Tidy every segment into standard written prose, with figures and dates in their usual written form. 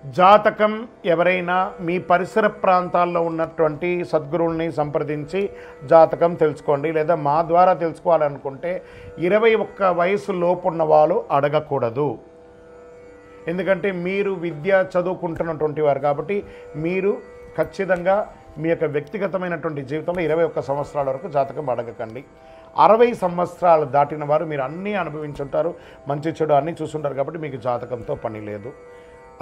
జాతకం ఎవరైనా మీ పరిసర ప్రాంతాల్లో ఉన్నటువంటి సద్గురువుల్ని సంప్రదించి జాతకం తెలుసుకోండి. లేదా మా ద్వారా తెలుసుకోవాలనుకుంటే 21 వయసు లోపున్న వాళ్ళు అడగకూడదు. ఎందుకంటే మీరు విద్య చదువుకుంటున్నటువంటి వారు కాబట్టి మీరు ఖచ్చితంగా మీ యొక్క వ్యక్తిగతమైనటువంటి జీవితంలో 21 సంవత్సరాల వరకు జాతకం అడగకండి. 60 సంవత్సరాలు దాటిన వారు మీరు అన్నీ అనుభవించుంటారు, మంచి చెడు అన్నీ చూసుంటారు కాబట్టి మీకు జాతకంతో పని లేదు.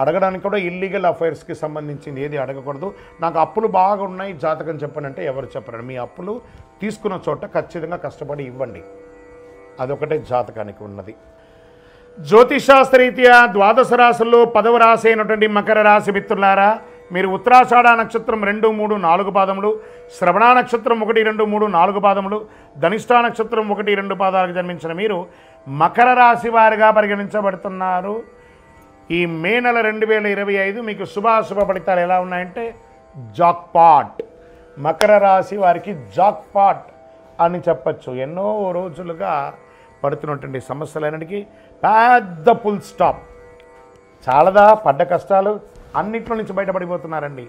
అడగడానికి కూడా ఇల్లీగల్ అఫైర్స్కి సంబంధించింది ఏది అడగకూడదు. నాకు అప్పులు బాగా ఉన్నాయి జాతకం చెప్పనంటే ఎవరు చెప్పరండి. మీ అప్పులు తీసుకున్న చోట ఖచ్చితంగా కష్టపడి ఇవ్వండి. అదొకటే జాతకానికి ఉన్నది. జ్యోతిషాస్త్రరీత్యా ద్వాదశ రాశుల్లో 10వ రాశి అయినటువంటి మకర రాశి మిత్రులారా, మీరు ఉత్తరాషాఢ నక్షత్రం 2, 3, 4 పాదములు, శ్రవణ నక్షత్రం 1, 2, 3, 4 పాదములు, ధనిష్ఠా నక్షత్రం 1, 2 పాదాలకు జన్మించిన మీరు మకర రాశి వారిగా పరిగణించబడుతున్నారు. ఈ మే నెల 2025 మీకు శుభాశుభ ఫలితాలు ఎలా ఉన్నాయంటే జాక్పాట్. మకర రాశి వారికి జాక్పాట్ అని చెప్పచ్చు. ఎన్నో రోజులుగా పడుతున్నటువంటి సమస్యలన్నిటికీ పెద్ద ఫుల్ స్టాప్. చాలాదా పడ్డ కష్టాలు అన్నిట్లో నుంచి బయటపడిపోతున్నారండి.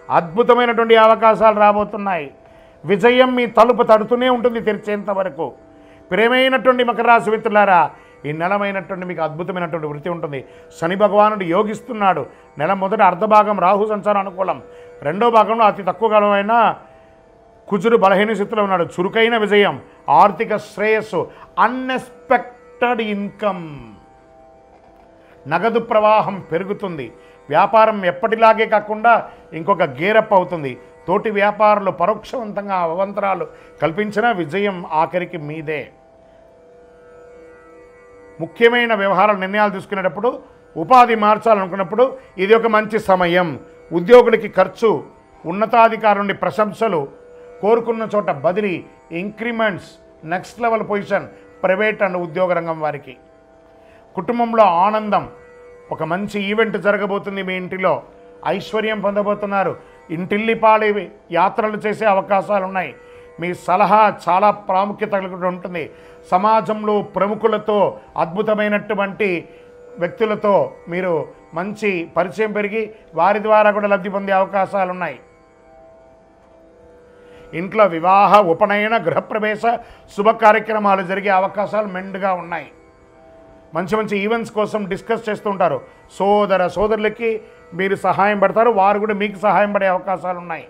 అద్భుతమైనటువంటి అవకాశాలు రాబోతున్నాయి. విజయం మీ తలుపు తడుతూనే ఉంటుంది తెరిచేంత వరకు. ప్రేమైనటువంటి మకర రాశి మిత్రులారా, ఈ నెలమైనటువంటి మీకు అద్భుతమైనటువంటి వృత్తి ఉంటుంది. శని భగవానుడు యోగిస్తున్నాడు. నెల మొదటి అర్ధభాగం రాహు సంచారం అనుకూలం, రెండో భాగంలో అతి తక్కువ కాలమైన కుజుడు బలహీన స్థితిలో ఉన్నాడు. చురుకైన విజయం, ఆర్థిక శ్రేయస్సు, అన్ఎక్స్పెక్టెడ్ ఇన్కమ్, నగదు ప్రవాహం పెరుగుతుంది. వ్యాపారం ఎప్పటిలాగే కాకుండా ఇంకొక గేరప్ అవుతుంది. తోటి వ్యాపారులు పరోక్షవంతంగా అవంతరాలు కల్పించిన విజయం ఆఖరికి మీదే. ముఖ్యమైన వ్యవహారాల నిర్ణయాలు తీసుకునేటప్పుడు, ఉపాధి మార్చాలనుకున్నప్పుడు ఇది ఒక మంచి సమయం. ఉద్యోగులకి ఖర్చు, ఉన్నతాధికారి నుండి ప్రశంసలు, కోరుకున్న చోట బదిలీ, increments, next level position private and ఉద్యోగ రంగం వారికి. కుటుంబంలో ఆనందం, ఒక మంచి ఈవెంట్ జరగబోతుంది. మీ ఇంటిలో ఐశ్వర్యం పొందబోతున్నారు. ఇంటిల్లిపాలి యాత్రలు చేసే అవకాశాలు ఉన్నాయి. మీ సలహా చాలా ప్రాముఖ్యత కలిగి ఉంటుంది. సమాజంలో ప్రముఖులతో, అద్భుతమైనటువంటి వ్యక్తులతో మీరు మంచి పరిచయం పెరిగి వారి ద్వారా కూడా లబ్ధి పొందే అవకాశాలు ఉన్నాయి. ఇంట్లో వివాహ, ఉపనయన, గృహప్రవేశ శుభ కార్యక్రమాలు జరిగే అవకాశాలు మెండుగా ఉన్నాయి. మంచి మంచి ఈవెంట్స్ కోసం డిస్కస్ చేస్తూ ఉంటారు. సోదరులకి మీరు సహాయం పడతారు, వారు కూడా మీకు సహాయం పడే అవకాశాలు ఉన్నాయి.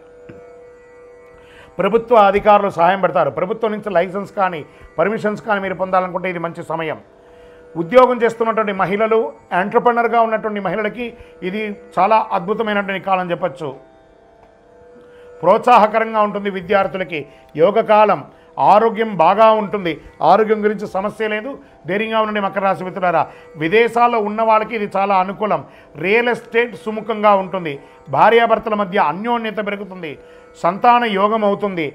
ప్రభుత్వ అధికారులు సహాయం పడతారు. ప్రభుత్వం నుంచి లైసెన్స్ కానీ పర్మిషన్స్ కానీ మీరు పొందాలనుకుంటే ఇది మంచి సమయం. ఉద్యోగం చేస్తున్నటువంటి మహిళలు, ఎంటర్‌ప్రెన్యూర్‌గా ఉన్నటువంటి మహిళలకి ఇది చాలా అద్భుతమైనటువంటి కాలం చెప్పచ్చు. ప్రోత్సాహకరంగా ఉంటుంది. విద్యార్థులకి యోగకాలం. ఆరోగ్యం బాగా ఉంటుంది. ఆరోగ్యం గురించి సమస్య లేదు. ధైర్యంగా ఉండండి మకర రాశి మిత్రులారా. విదేశాల్లో ఉన్న వాళ్ళకి ఇది చాలా అనుకూలం. రియల్ ఎస్టేట్ సుముఖంగా ఉంటుంది. భార్యాభర్తల మధ్య అన్యోన్యత పెరుగుతుంది. సంతాన యోగం అవుతుంది.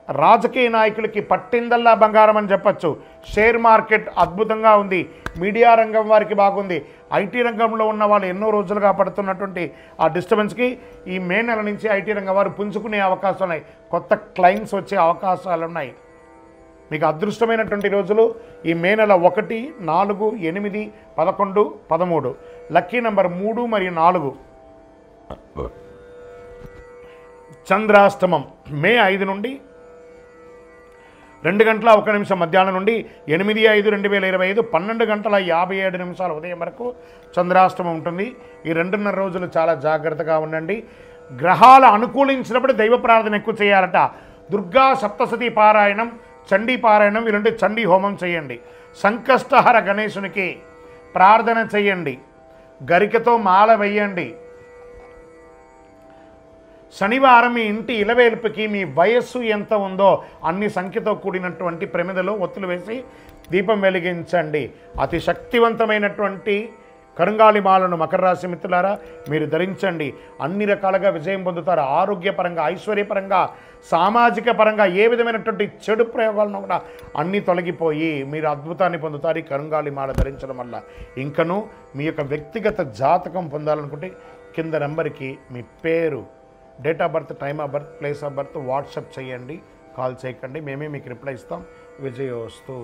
రాజకీయ నాయకులకి పట్టిందల్లా బంగారం అని చెప్పచ్చు. షేర్ మార్కెట్ అద్భుతంగా ఉంది. మీడియా రంగం వారికి బాగుంది. ఐటీ రంగంలో ఉన్న వాళ్ళు ఎన్నో రోజులుగా పడుతున్నటువంటి ఆ డిస్టర్బెన్స్కి ఈ మే నెల నుంచి ఐటీ రంగం వారు పుంజుకునే అవకాశాలు ఉన్నాయి. కొత్త క్లయింట్స్ వచ్చే అవకాశాలు ఉన్నాయి. మీకు అదృష్టమైనటువంటి రోజులు ఈ మే నెల 1, 4, 8, 11, 13. లక్కీ నెంబర్ 3 మరియు 4. చంద్రాష్టమం మే 5 నుండి 2:01 మధ్యాహ్నం నుండి 8/5/2025 12:57 ఉదయం వరకు చంద్రాష్టమం ఉంటుంది. ఈ 2.5 రోజులు చాలా జాగ్రత్తగా ఉండండి. గ్రహాలు అనుకూలించినప్పుడు దైవ ప్రార్థన ఎక్కువ చేయాలట. దుర్గా సప్తశతి పారాయణం, చండీ పారాయణం, ఇలాంటి చండీ హోమం చేయండి. సంకష్టహర గణేశునికి ప్రార్థన చేయండి. గరికతో మాల వేయండి. శనివారం మీ ఇంటి ఇలవేల్పుకి మీ వయస్సు ఎంత ఉందో అన్ని సంఖ్యతో కూడినటువంటి ప్రమిదలో ఒత్తులు వేసి దీపం వెలిగించండి. అతి శక్తివంతమైనటువంటి కరుంగాలి మాలను మకర రాశి మిత్రులారా మీరు ధరించండి. అన్ని రకాలుగా విజయం పొందుతారు. ఆరోగ్యపరంగా, ఐశ్వర్యపరంగా, సామాజిక పరంగా ఏ విధమైనటువంటి చెడు ప్రయోగాలను కూడా అన్నీ తొలగిపోయి మీరు అద్భుతాన్ని పొందుతారు ఈ కరుంగాలి మాల ధరించడం వల్ల. ఇంకనూ మీ యొక్క వ్యక్తిగత జాతకం పొందాలనుకుంటే కింద నెంబర్కి మీ పేరు, date of birth, time of birth, place of birth WhatsApp చేయండి. కాల్ చేయకండి. మేమే మీకు రిప్లై ఇస్తాం. విజయోస్తు.